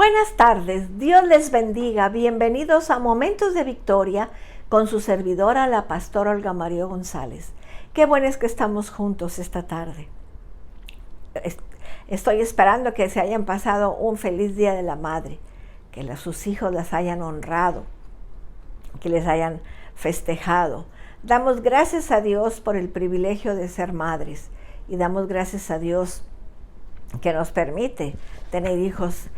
Buenas tardes, Dios les bendiga, bienvenidos a Momentos de Victoria con su servidora, la pastora Olga María González. Qué bueno es que estamos juntos esta tarde. Estoy esperando que se hayan pasado un feliz Día de la Madre, que sus hijos las hayan honrado, que les hayan festejado. Damos gracias a Dios por el privilegio de ser madres y damos gracias a Dios que nos permite tener hijos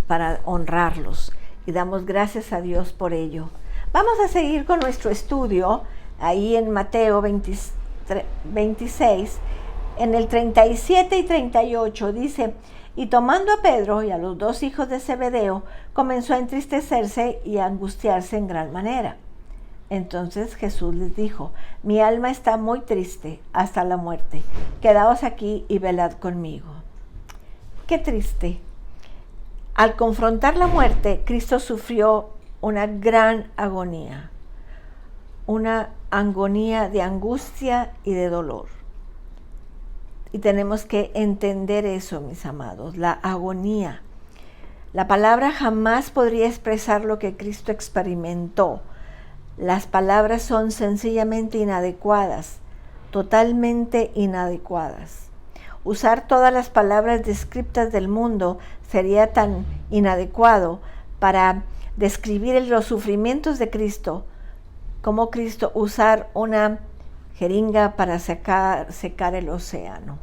para honrarlos, y damos gracias a Dios por ello. Vamos a seguir con nuestro estudio ahí en Mateo 26, en el 37 y 38 dice: y tomando a Pedro y a los dos hijos de Zebedeo, comenzó a entristecerse y a angustiarse en gran manera. Entonces Jesús les dijo: mi alma está muy triste hasta la muerte, quedaos aquí y velad conmigo. Qué triste. Al confrontar la muerte, Cristo sufrió una gran agonía, una agonía de angustia y de dolor. Y tenemos que entender eso, mis amados, la agonía. La palabra jamás podría expresar lo que Cristo experimentó. Las palabras son sencillamente inadecuadas, totalmente inadecuadas. Usar todas las palabras descriptas del mundo sería tan inadecuado para describir los sufrimientos de Cristo, como Cristo usar una jeringa para secar el océano,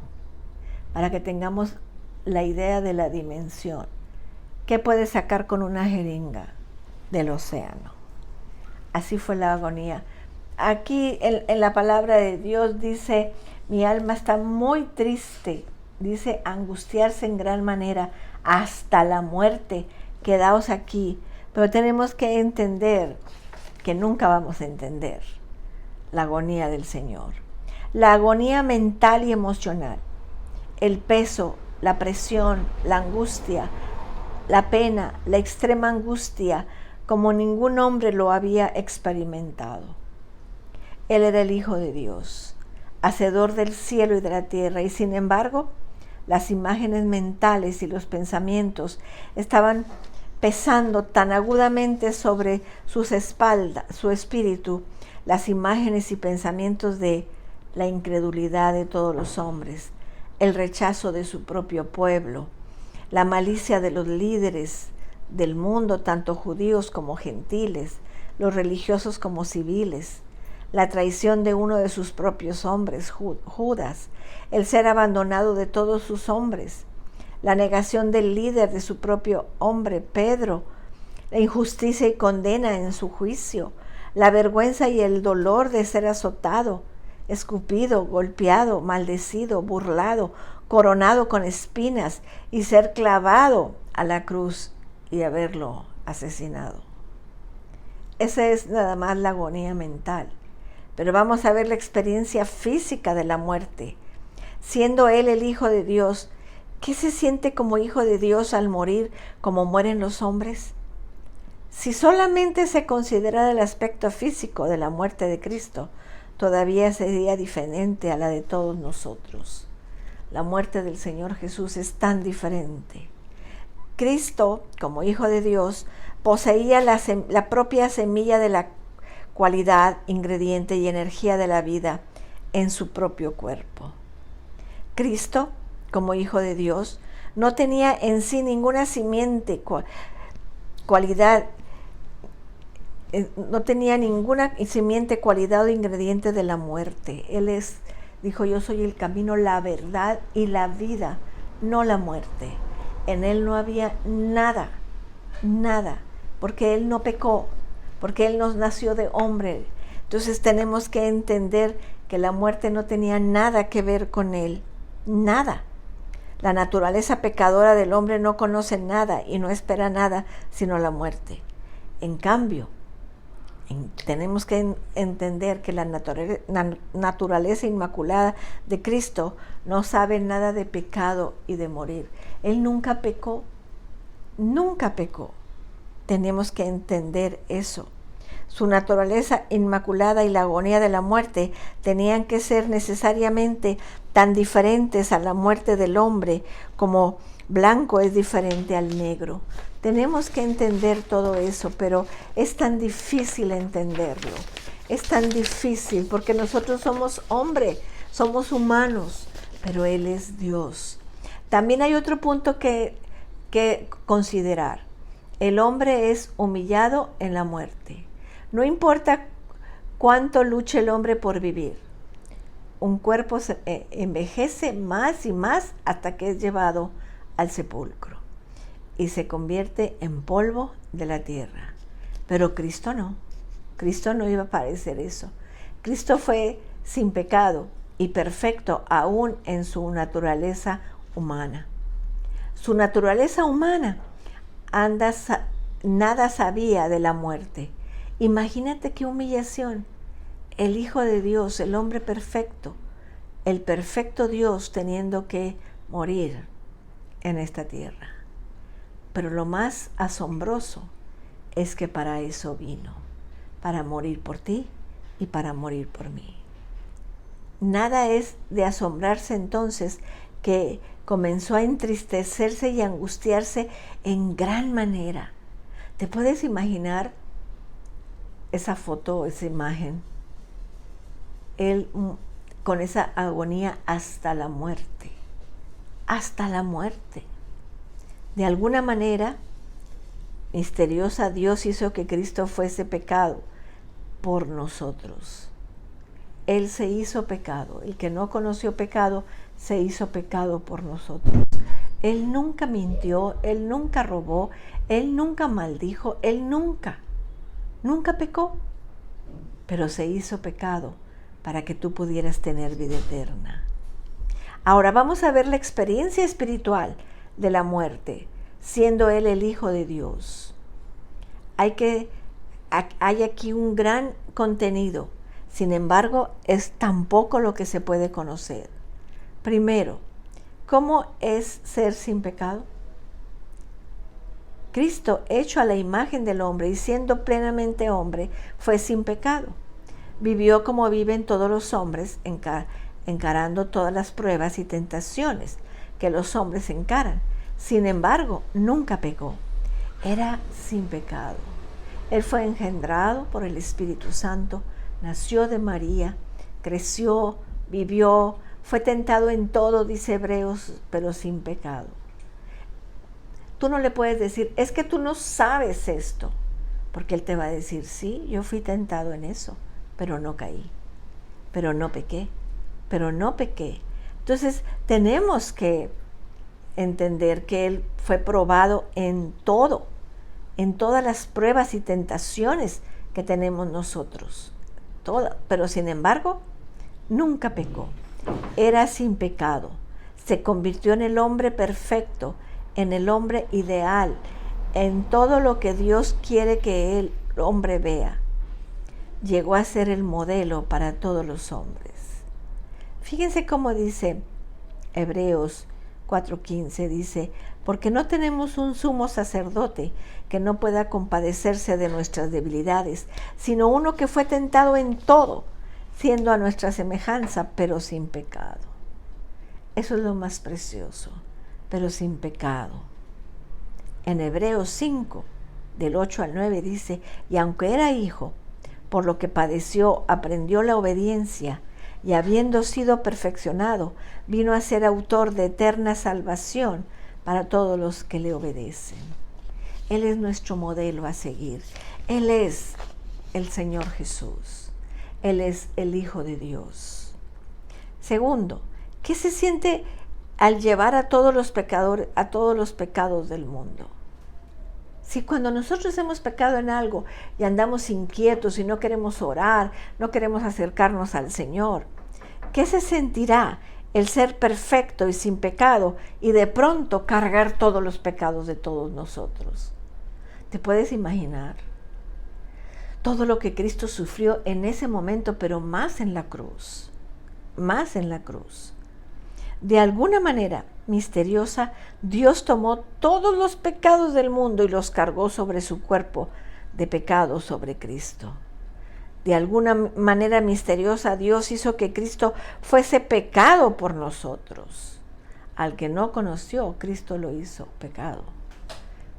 para que tengamos la idea de la dimensión. ¿Qué puede sacar con una jeringa del océano? Así fue la agonía. Aquí en la palabra de Dios dice: mi alma está muy triste, dice angustiarse en gran manera hasta la muerte, quedaos aquí. Pero tenemos que entender que nunca vamos a entender la agonía del Señor. La agonía mental y emocional, el peso, la presión, la angustia, la pena, la extrema angustia, como ningún hombre lo había experimentado. Él era el Hijo de Dios, hacedor del cielo y de la tierra, y sin embargo, las imágenes mentales y los pensamientos estaban pesando tan agudamente sobre sus espaldas, su espíritu, las imágenes y pensamientos de la incredulidad de todos los hombres, el rechazo de su propio pueblo, la malicia de los líderes del mundo, tanto judíos como gentiles, los religiosos como civiles, la traición de uno de sus propios hombres, Judas, el ser abandonado de todos sus hombres, la negación del líder de su propio hombre, Pedro, la injusticia y condena en su juicio, la vergüenza y el dolor de ser azotado, escupido, golpeado, maldecido, burlado, coronado con espinas y ser clavado a la cruz y haberlo asesinado. Esa es nada más la agonía mental. Pero vamos a ver la experiencia física de la muerte. Siendo Él el Hijo de Dios, ¿qué se siente como Hijo de Dios al morir como mueren los hombres? Si solamente se considera el aspecto físico de la muerte de Cristo, todavía sería diferente a la de todos nosotros. La muerte del Señor Jesús es tan diferente. Cristo, como Hijo de Dios, poseía la propia semilla de la cualidad, ingrediente y energía de la vida en su propio cuerpo. Cristo, como Hijo de Dios, no tenía en sí ninguna cualidad, no tenía ninguna simiente, cualidad o ingrediente de la muerte. Él dijo: yo soy el camino, la verdad y la vida, no la muerte. En Él no había nada, porque Él no pecó, porque Él nos nació de hombre. Entonces tenemos que entender que la muerte no tenía nada que ver con Él, nada. La naturaleza pecadora del hombre no conoce nada y no espera nada sino la muerte. En cambio, tenemos que entender que la naturaleza inmaculada de Cristo no sabe nada de pecado y de morir. Él nunca pecó, nunca pecó. Tenemos que entender eso. Su naturaleza inmaculada y la agonía de la muerte tenían que ser necesariamente tan diferentes a la muerte del hombre como blanco es diferente al negro. Tenemos que entender todo eso, pero es tan difícil entenderlo. Es tan difícil porque nosotros somos hombres, somos humanos, pero Él es Dios. También hay otro punto que considerar. El hombre es humillado en la muerte. No importa cuánto luche el hombre por vivir. Un cuerpo envejece más y más hasta que es llevado al sepulcro y se convierte en polvo de la tierra. Pero Cristo no. Cristo no iba a padecer eso. Cristo fue sin pecado y perfecto aún en su naturaleza humana. Su naturaleza humana nada sabía de la muerte. Imagínate qué humillación. El Hijo de Dios, el hombre perfecto, el perfecto Dios teniendo que morir en esta tierra. Pero lo más asombroso es que para eso vino, para morir por ti y para morir por mí. Nada es de asombrarse entonces que comenzó a entristecerse y angustiarse en gran manera. ¿Te puedes imaginar esa foto, esa imagen? Él con esa agonía hasta la muerte. Hasta la muerte. De alguna manera misteriosa, Dios hizo que Cristo fuese pecado por nosotros. Él se hizo pecado. El que no conoció pecado se hizo pecado por nosotros. Él nunca mintió, Él nunca robó, Él nunca maldijo, Él nunca pecó, pero se hizo pecado para que tú pudieras tener vida eterna. Ahora vamos a ver la experiencia espiritual de la muerte, siendo Él el Hijo de Dios. Hay aquí un gran contenido, sin embargo, es tan poco lo que se puede conocer. Primero, ¿cómo es ser sin pecado? Cristo, hecho a la imagen del hombre y siendo plenamente hombre, fue sin pecado. Vivió como viven todos los hombres, encarando todas las pruebas y tentaciones que los hombres encaran. Sin embargo, nunca pecó. Era sin pecado. Él fue engendrado por el Espíritu Santo, nació de María, creció, vivió, fue tentado en todo, dice Hebreos, pero sin pecado. Tú no le puedes decir, es que tú no sabes esto, porque Él te va a decir, sí, yo fui tentado en eso, pero no caí, pero no pequé. Entonces, tenemos que entender que Él fue probado en todo, en todas las pruebas y tentaciones que tenemos nosotros. Pero sin embargo, nunca pecó. Era sin pecado. Se convirtió en el hombre perfecto, en el hombre ideal, en todo lo que Dios quiere que el hombre vea. Llegó a ser el modelo para todos los hombres. Fíjense cómo dice Hebreos 4:15, dice, porque no tenemos un sumo sacerdote que no pueda compadecerse de nuestras debilidades, sino uno que fue tentado en todo, siendo a nuestra semejanza, pero sin pecado. Eso es lo más precioso, pero sin pecado. En Hebreos 5, del 8 al 9 dice, y aunque era hijo, por lo que padeció, aprendió la obediencia, y habiendo sido perfeccionado, vino a ser autor de eterna salvación para todos los que le obedecen. Él es nuestro modelo a seguir. Él es el Señor Jesús. Él es el Hijo de Dios. Segundo, ¿qué se siente al llevar a todos los pecadores, a todos los pecados del mundo? Si cuando nosotros hemos pecado en algo y andamos inquietos y no queremos orar, no queremos acercarnos al Señor, ¿qué se sentirá el ser perfecto y sin pecado y de pronto cargar todos los pecados de todos nosotros? ¿Te puedes imaginar? Todo lo que Cristo sufrió en ese momento, pero más en la cruz, más en la cruz. De alguna manera misteriosa, Dios tomó todos los pecados del mundo y los cargó sobre su cuerpo de pecado sobre Cristo. De alguna manera misteriosa, Dios hizo que Cristo fuese pecado por nosotros. Al que no conoció, Cristo lo hizo pecado,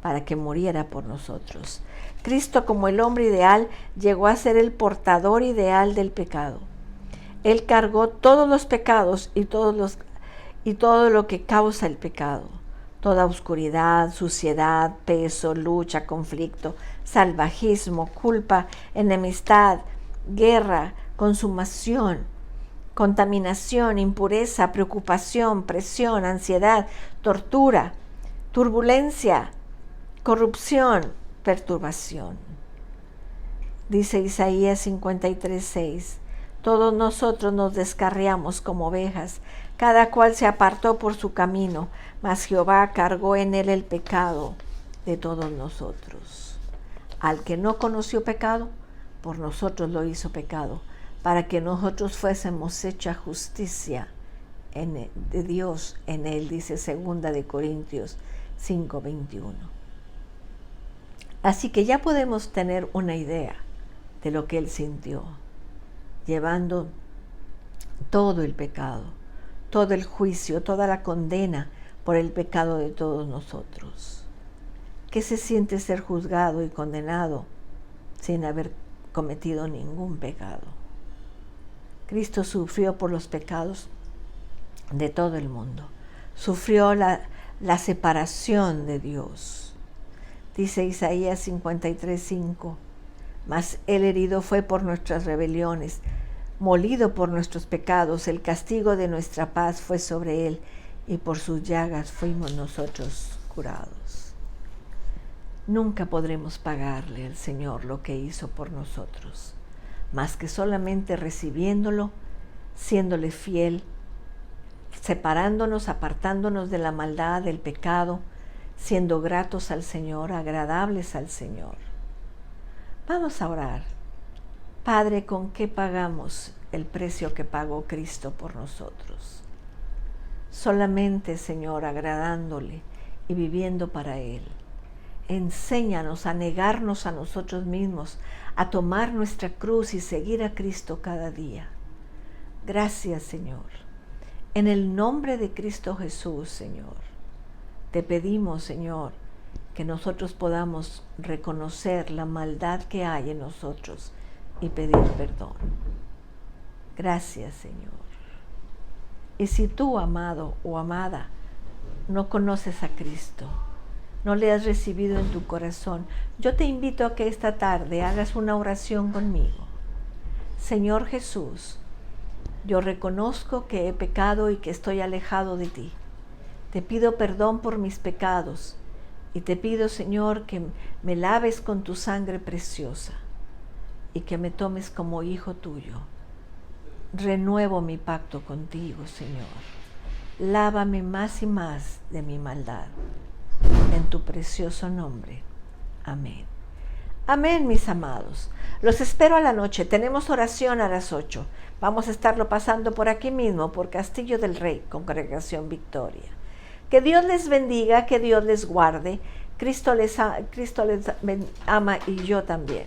para que muriera por nosotros. Cristo, como el hombre ideal, llegó a ser el portador ideal del pecado. Él cargó todos los pecados y todo lo que causa el pecado. Toda oscuridad, suciedad, peso, lucha, conflicto, salvajismo, culpa, enemistad, guerra, consumación, contaminación, impureza, preocupación, presión, ansiedad, tortura, turbulencia, corrupción, perturbación. Dice Isaías 53:6, todos nosotros nos descarriamos como ovejas, cada cual se apartó por su camino, mas Jehová cargó en él el pecado de todos nosotros. Al que no conoció pecado, por nosotros lo hizo pecado, para que nosotros fuésemos hecha justicia de Dios en él, dice 2 de Corintios 5:21. Así que ya podemos tener una idea de lo que él sintió, llevando todo el pecado, todo el juicio, toda la condena por el pecado de todos nosotros. ¿Qué se siente ser juzgado y condenado sin haber cometido ningún pecado? Cristo sufrió por los pecados de todo el mundo. Sufrió la separación de Dios. Dice Isaías 53:5, mas él herido fue por nuestras rebeliones, molido por nuestros pecados, el castigo de nuestra paz fue sobre él, y por sus llagas fuimos nosotros curados. Nunca podremos pagarle al Señor lo que hizo por nosotros, más que solamente recibiéndolo, siéndole fiel, separándonos, apartándonos de la maldad, del pecado, siendo gratos al Señor, agradables al Señor. Vamos a orar. Padre, ¿con qué pagamos el precio que pagó Cristo por nosotros? Solamente, Señor, agradándole y viviendo para Él. Enséñanos a negarnos a nosotros mismos, a tomar nuestra cruz y seguir a Cristo cada día. Gracias, Señor. En el nombre de Cristo Jesús, Señor, te pedimos, Señor, que nosotros podamos reconocer la maldad que hay en nosotros y pedir perdón. Gracias, Señor. Y si tú, amado o amada, no conoces a Cristo, no le has recibido en tu corazón, yo te invito a que esta tarde hagas una oración conmigo. Señor Jesús, yo reconozco que he pecado y que estoy alejado de ti. Te pido perdón por mis pecados y te pido, Señor, que me laves con tu sangre preciosa y que me tomes como hijo tuyo. Renuevo mi pacto contigo, Señor. Lávame más y más de mi maldad. En tu precioso nombre. Amén. Amén, mis amados. Los espero a la noche. Tenemos oración a las 8. Vamos a estarlo pasando por aquí mismo, por Castillo del Rey, Congregación Victoria. Que Dios les bendiga, que Dios les guarde. Cristo les ama y yo también.